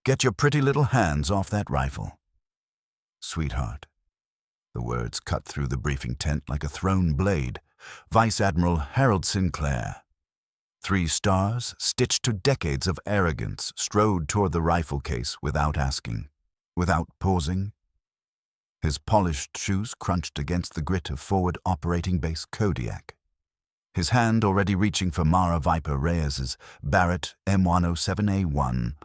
Get your pretty little hands off that rifle. Sweetheart. The words cut through the briefing tent like a thrown blade. Vice Admiral Harold Sinclair. 3 stars, stitched to decades of arrogance, strode toward the rifle case without asking, without pausing. His polished shoes crunched against the grit of forward operating base Kodiak. His hand already reaching for Mara Viper Reyes's Barrett M107A1.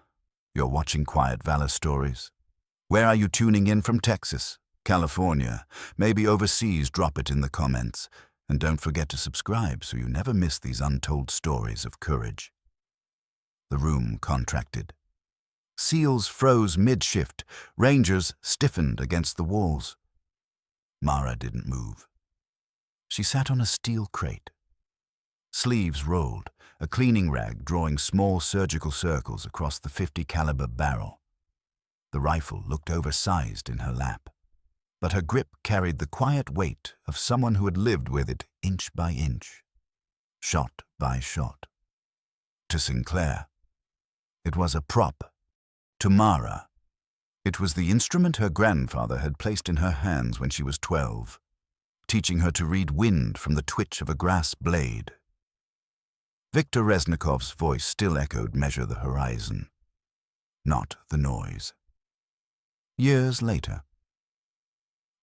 You're watching Quiet Valor Stories. Where are you tuning in from? Texas, California, maybe overseas? Drop it in the comments. And don't forget to subscribe so you never miss these untold stories of courage. The room contracted. SEALs froze mid-shift. Rangers stiffened against the walls. Mara didn't move. She sat on a steel crate. Sleeves rolled, a cleaning rag drawing small surgical circles across the .50 caliber barrel. The rifle looked oversized in her lap, but her grip carried the quiet weight of someone who had lived with it inch by inch, shot by shot. To Sinclair, it was a prop. To Mara, it was the instrument her grandfather had placed in her hands when she was 12, teaching her to read wind from the twitch of a grass blade. Viktor Reznikov's voice still echoed "Measure the horizon," not the noise. Years later,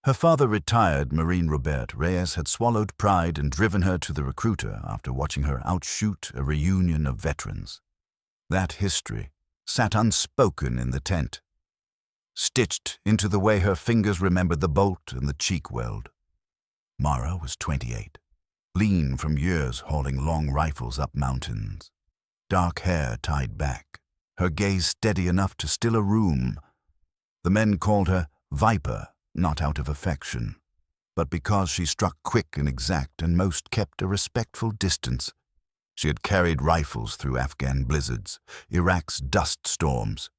her father, retired Marine Robert Reyes, had swallowed pride and driven her to the recruiter after watching her outshoot a reunion of veterans. That history sat unspoken in the tent, stitched into the way her fingers remembered the bolt and the cheek weld. Mara was 28, lean from years hauling long rifles up mountains, dark hair tied back, her gaze steady enough to still a room. The men called her Viper, not out of affection, but because she struck quick and exact and most kept a respectful distance. She had carried rifles through Afghan blizzards, Iraq's dust storms,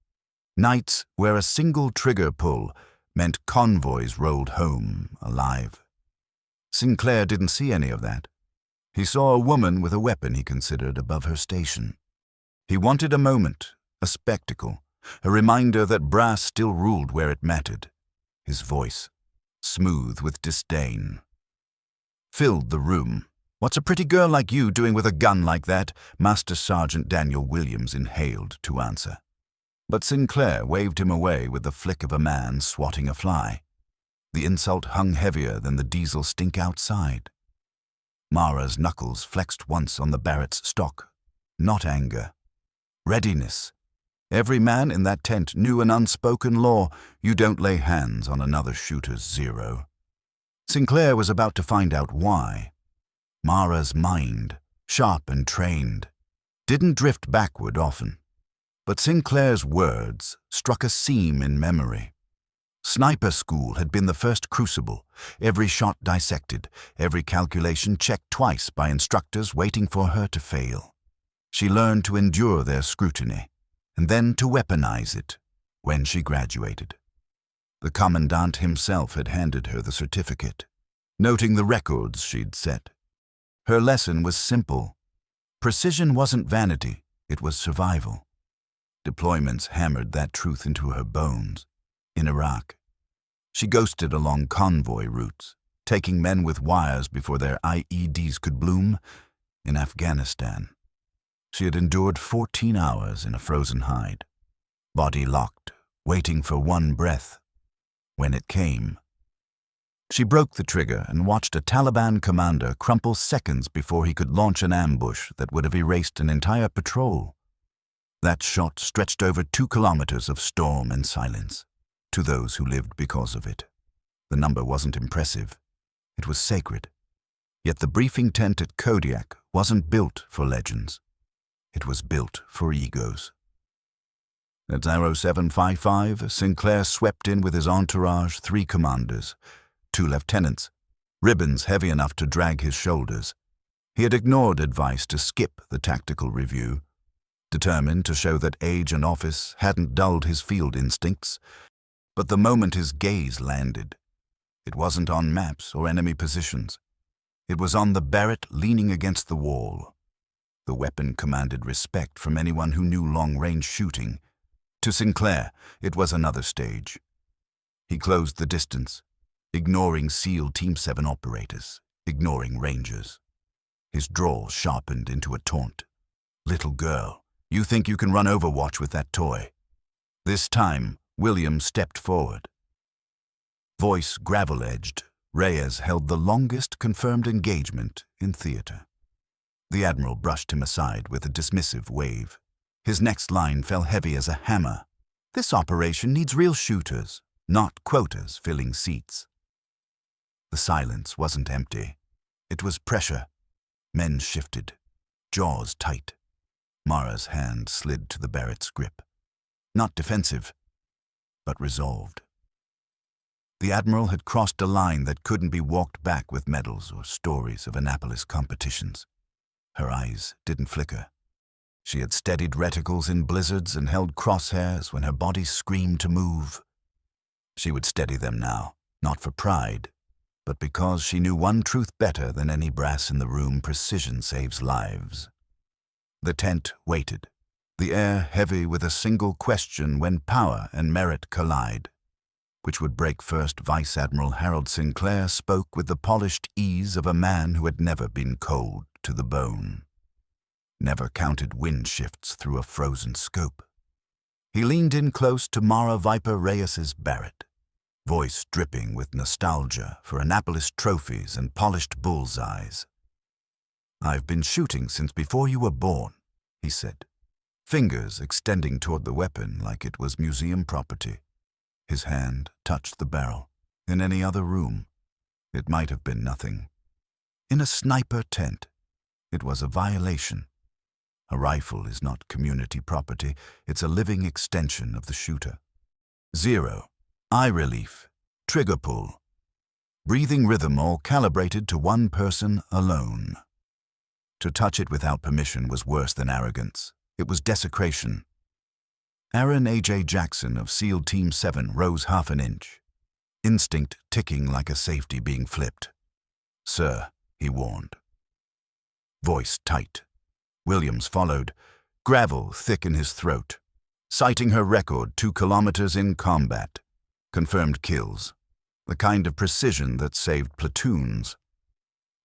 nights where a single trigger pull meant convoys rolled home alive. Sinclair didn't see any of that. He saw a woman with a weapon he considered above her station. He wanted a moment, a spectacle, a reminder that brass still ruled where it mattered. His voice, smooth with disdain, filled the room. "What's a pretty girl like you doing with a gun like that?" Master Sergeant Daniel Williams inhaled to answer. But Sinclair waved him away with the flick of a man swatting a fly. The insult hung heavier than the diesel stink outside. Mara's knuckles flexed once on the Barrett's stock. Not anger. Readiness. Every man in that tent knew an unspoken law: you don't lay hands on another shooter's zero. Sinclair was about to find out why. Mara's mind, sharp and trained, didn't drift backward often. But Sinclair's words struck a seam in memory. Sniper school had been the first crucible, every shot dissected, every calculation checked twice by instructors waiting for her to fail. She learned to endure their scrutiny, and then to weaponize it when she graduated. The commandant himself had handed her the certificate, noting the records she'd set. Her lesson was simple. Precision wasn't vanity, it was survival. Deployments hammered that truth into her bones. In Iraq, she ghosted along convoy routes, taking men with wires before their IEDs could bloom. In Afghanistan, she had endured 14 hours in a frozen hide, body locked, waiting for one breath. When it came, she broke the trigger and watched a Taliban commander crumple seconds before he could launch an ambush that would have erased an entire patrol. That shot stretched over 2 kilometers of storm and silence. To those who lived because of it, the number wasn't impressive. It was sacred. Yet the briefing tent at Kodiak wasn't built for legends. It was built for egos. At 0755, Sinclair swept in with his entourage 3 commanders, 2 lieutenants, ribbons heavy enough to drag his shoulders. He had ignored advice to skip the tactical review, determined to show that age and office hadn't dulled his field instincts. But the moment his gaze landed, it wasn't on maps or enemy positions. It was on the Barrett leaning against the wall. The weapon commanded respect from anyone who knew long-range shooting. To Sinclair, it was another stage. He closed the distance, ignoring SEAL Team 7 operators, ignoring Rangers. His drawl sharpened into a taunt. "Little girl, you think you can run Overwatch with that toy?" This time, William stepped forward. Voice gravel-edged, Reyes held the longest confirmed engagement in theater. The Admiral brushed him aside with a dismissive wave. His next line fell heavy as a hammer. "This operation needs real shooters, not quotas filling seats." The silence wasn't empty. It was pressure. Men shifted, jaws tight. Mara's hand slid to the Barrett's grip. Not defensive, but resolved. The Admiral had crossed a line that couldn't be walked back with medals or stories of Annapolis competitions. Her eyes didn't flicker. She had steadied reticles in blizzards and held crosshairs when her body screamed to move. She would steady them now, not for pride, but because she knew one truth better than any brass in the room: precision saves lives. The tent waited, the air heavy with a single question when power and merit collide. Which would break first? Vice Admiral Harold Sinclair spoke with the polished ease of a man who had never been cold to the bone. Never counted wind shifts through a frozen scope. He leaned in close to Mara Viper Reyes's Barrett, voice dripping with nostalgia for Annapolis trophies and polished bullseyes. "I've been shooting since before you were born," he said, fingers extending toward the weapon like it was museum property. His hand touched the barrel. In any other room, it might have been nothing. In a sniper tent, it was a violation. A rifle is not community property. It's a living extension of the shooter. Zero, eye relief, trigger pull, breathing rhythm, all calibrated to one person alone. To touch it without permission was worse than arrogance. It was desecration. Aaron A.J. Jackson of SEAL Team 7 rose half an inch, instinct ticking like a safety being flipped. "Sir," he warned. Voice tight. Williams followed, gravel thick in his throat, citing her record 2 kilometers in combat. Confirmed kills, the kind of precision that saved platoons.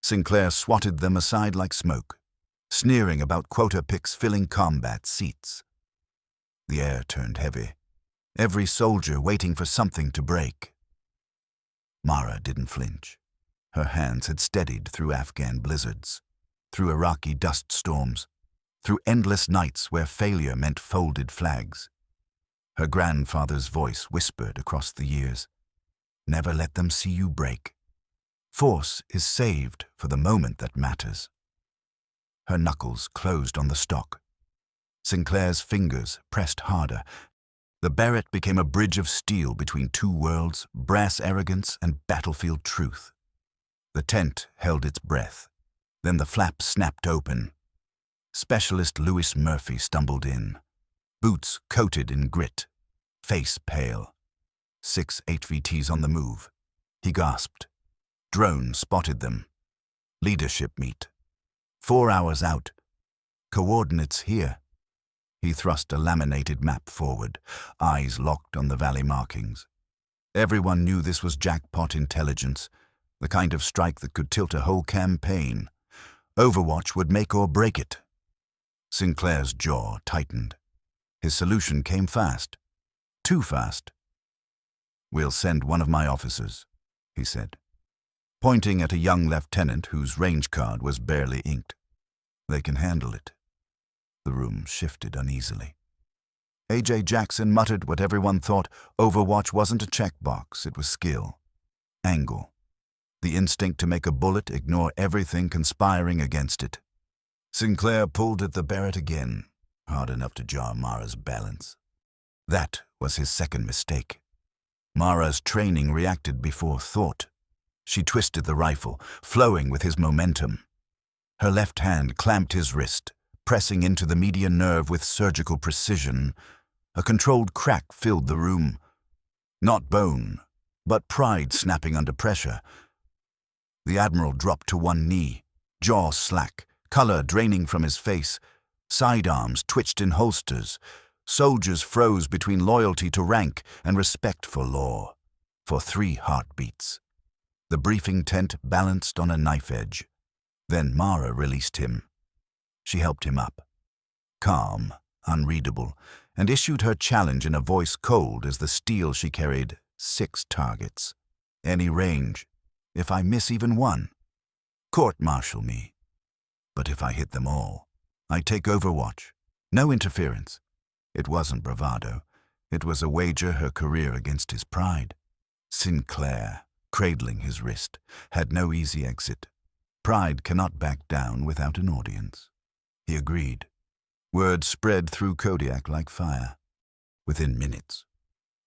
Sinclair swatted them aside like smoke, sneering about quota picks filling combat seats. The air turned heavy, every soldier waiting for something to break. Mara didn't flinch. Her hands had steadied through Afghan blizzards, through Iraqi dust storms, through endless nights where failure meant folded flags. Her grandfather's voice whispered across the years, "Never let them see you break. Force is saved for the moment that matters." Her knuckles closed on the stock. Sinclair's fingers pressed harder. The Barrett became a bridge of steel between two worlds: brass arrogance and battlefield truth. The tent held its breath. Then the flap snapped open. Specialist Louis Murphy stumbled in, boots coated in grit, face pale. 6 HVTs on the move. He gasped. Drone spotted them. Leadership meet. 4 hours out. Coordinates here. He thrust a laminated map forward, eyes locked on the valley markings. Everyone knew this was jackpot intelligence, the kind of strike that could tilt a whole campaign. Overwatch would make or break it. Sinclair's jaw tightened. His solution came fast. Too fast. "We'll send one of my officers," he said, pointing at a young lieutenant whose range card was barely inked. "They can handle it." The room shifted uneasily. A.J. Jackson muttered what everyone thought: Overwatch wasn't a checkbox, it was skill. Angle. The instinct to make a bullet ignore everything conspiring against it. Sinclair pulled at the Barrett again, hard enough to jar Mara's balance. That was his second mistake. Mara's training reacted before thought. She twisted the rifle, flowing with his momentum. Her left hand clamped his wrist, pressing into the median nerve with surgical precision. A controlled crack filled the room. Not bone, but pride snapping under pressure. The Admiral dropped to one knee, jaw slack, color draining from his face. Sidearms twitched in holsters. Soldiers froze between loyalty to rank and respect for law. For 3 heartbeats. The briefing tent balanced on a knife edge. Then Mara released him. She helped him up. Calm, unreadable, and issued her challenge in a voice cold as the steel she carried. 6 targets. Any range. If I miss even one, court-martial me. But if I hit them all, I take overwatch. No interference. It wasn't bravado. It was a wager her career against his pride. Sinclair, cradling his wrist, had no easy exit. Pride cannot back down without an audience. He agreed. Word spread through Kodiak like fire. Within minutes,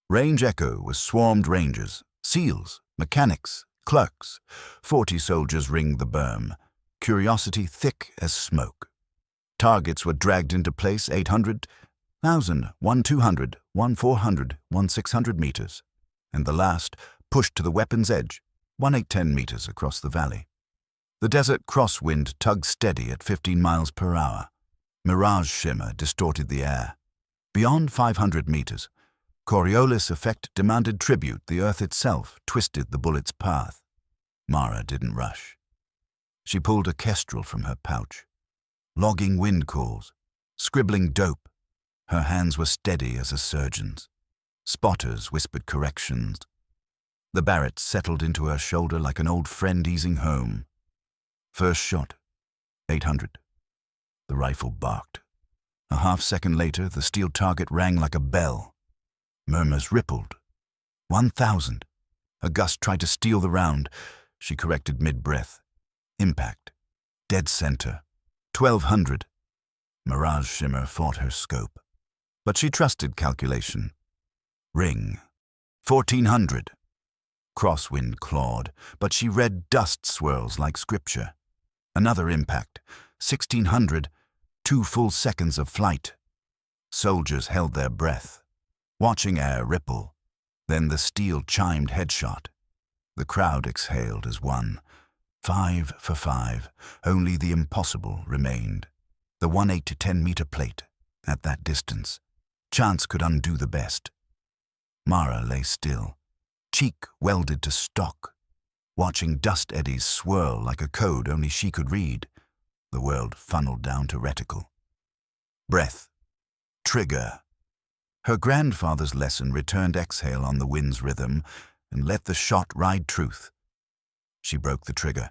Range Echo was swarmed rangers, SEALs, mechanics, clerks. 40 soldiers ringed the berm, curiosity thick as smoke. Targets were dragged into place 800, 1,000, 1,200, 1,400, 1,600 meters, and the last pushed to the weapon's edge, 1,810 meters across the valley. The desert crosswind tugged steady at 15 miles per hour. Mirage shimmer distorted the air. Beyond 500 meters, Coriolis effect demanded tribute. The earth itself twisted the bullet's path. Mara didn't rush. She pulled a kestrel from her pouch, logging wind calls, scribbling dope. Her hands were steady as a surgeon's. Spotters whispered corrections. The Barrett settled into her shoulder like an old friend easing home. First shot, 800. The rifle barked. A half-second later, the steel target rang like a bell. Murmurs rippled. 1,000. A gust tried to steal the round. She corrected mid-breath. Impact. Dead center. 1,200. Mirage shimmer fought her scope. But she trusted calculation. Ring. 1,400. Crosswind clawed, but she read dust swirls like scripture. Another impact. 1,600. 2 full seconds of flight. Soldiers held their breath, watching air ripple. Then the steel chimed headshot. The crowd exhaled as one. 5 for 5. Only the impossible remained. The 1/8 to 10 meter plate. At that distance, chance could undo the best. Mara lay still, cheek welded to stock, watching dust eddies swirl like a code only she could read. The world funneled down to reticle. Breath. Trigger. Her grandfather's lesson returned exhale on the wind's rhythm and let the shot ride truth. She broke the trigger.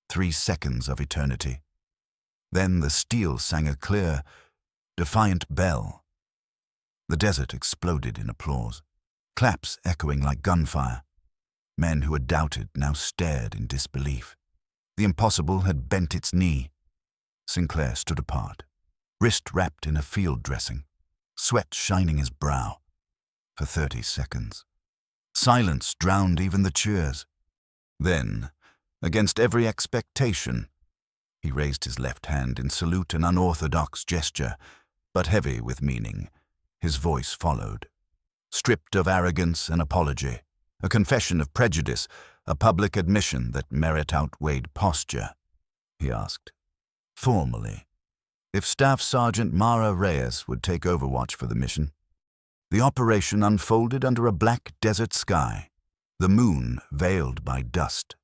3 seconds of eternity. Then the steel sang a clear, defiant bell. The desert exploded in applause, claps echoing like gunfire. Men who had doubted now stared in disbelief. The impossible had bent its knee. Sinclair stood apart, wrist wrapped in a field dressing, sweat shining his brow. For 30 seconds, silence drowned even the cheers. Then, against every expectation, he raised his left hand in salute, an unorthodox gesture, but heavy with meaning. His voice followed, stripped of arrogance and apology, a confession of prejudice, a public admission that merit outweighed posture. He asked, formally, if Staff Sergeant Mara Reyes would take overwatch for the mission. The operation unfolded under a black desert sky, the moon veiled by dust.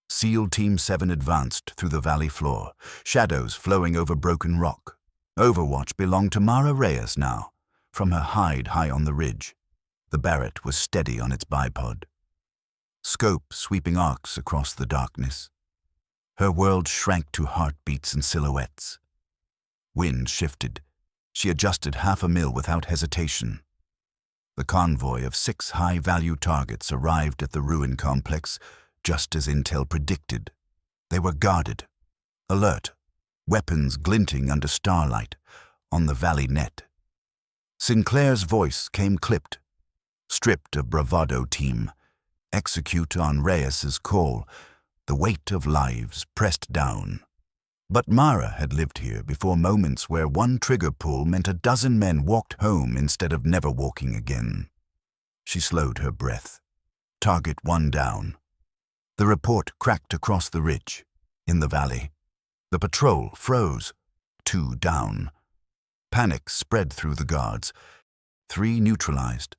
SEAL Team 7 advanced through the valley floor, shadows flowing over broken rock. Overwatch belonged to Mara Reyes now, from her hide high on the ridge. The Barrett was steady on its bipod, scope sweeping arcs across the darkness. Her world shrank to heartbeats and silhouettes. Wind shifted. She adjusted 0.5 mil without hesitation. The convoy of 6 high-value targets arrived at the ruin complex, just as intel predicted. They were guarded, alert, weapons glinting under starlight on the valley net. Sinclair's voice came clipped, stripped of bravado team. Execute on Reyes's call, the weight of lives pressed down. But Mara had lived here before moments where one trigger pull meant a dozen men walked home instead of never walking again. She slowed her breath. Target 1 down. The report cracked across the ridge. In the valley, the patrol froze. 2 down. Panic spread through the guards. 3 neutralized.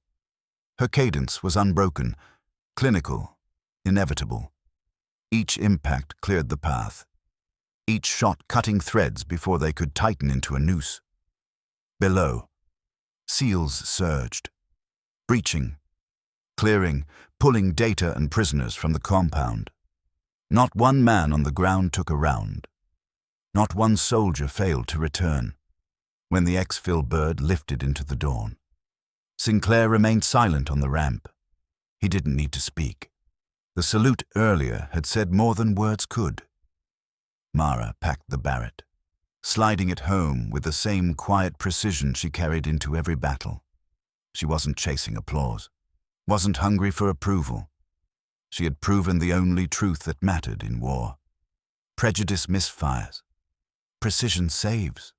Her cadence was unbroken, clinical, inevitable. Each impact cleared the path, each shot cutting threads before they could tighten into a noose. Below, SEALs surged, breaching, clearing, pulling data and prisoners from the compound. Not one man on the ground took a round. Not one soldier failed to return. When the exfil bird lifted into the dawn, Sinclair remained silent on the ramp. He didn't need to speak. The salute earlier had said more than words could. Mara packed the Barrett, sliding it home with the same quiet precision she carried into every battle. She wasn't chasing applause, wasn't hungry for approval. She had proven the only truth that mattered in war. Prejudice misfires. Precision saves.